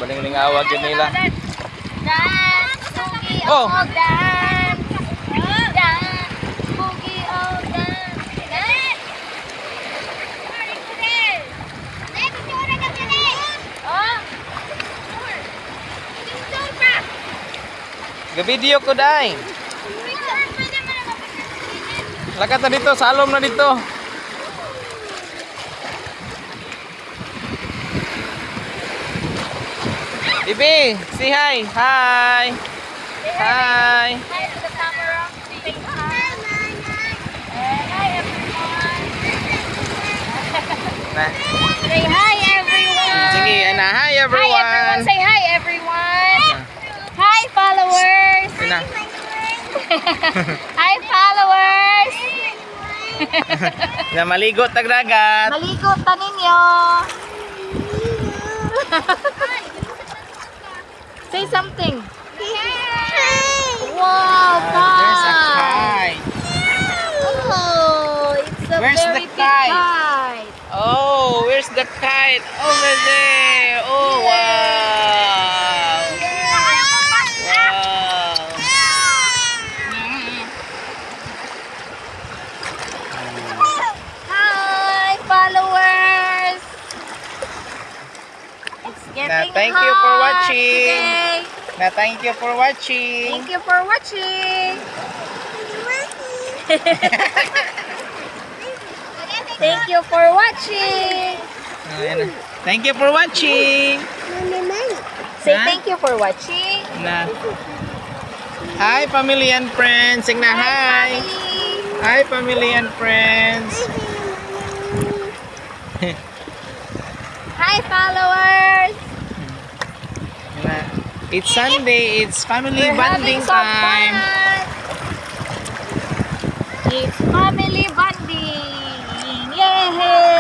Baling-ling awag yun nila. Dance, boogie, Oh. oh, dance. Dance, boogie, oh, dance. Dance. Oh. Ga-video ko dai. Lakat na dito, salom na dito. Bibi, say hi. Hi. Hi. Hi to the camera. Say hi. And hi, everyone. Nah. Say hi, everyone. Sige, ana, hi everyone. Hi, everyone. Say hi, everyone. Hi, followers. Ina. Hi, followers. Na maligo tag dagat. Maligo ta ninyo. Say something. Wow, There's a kite. kite. Oh, it's a Where's the very big kite? kite. Oh, where's the kite? Over there. Oh, wow. Wow. Hi, followers. It's getting thank you for hot watching. today. Na thank you for watching. Thank you for watching. Thank you for watching. Ayan na. Thank you for watching. Say Huh? thank you for watching. Na. Hi, family and friends. Sing na hi. family. Hi, family and friends. Hi, followers. Na. It's Sunday. It's family We're bonding having some time. fun. It's family bonding. Yay!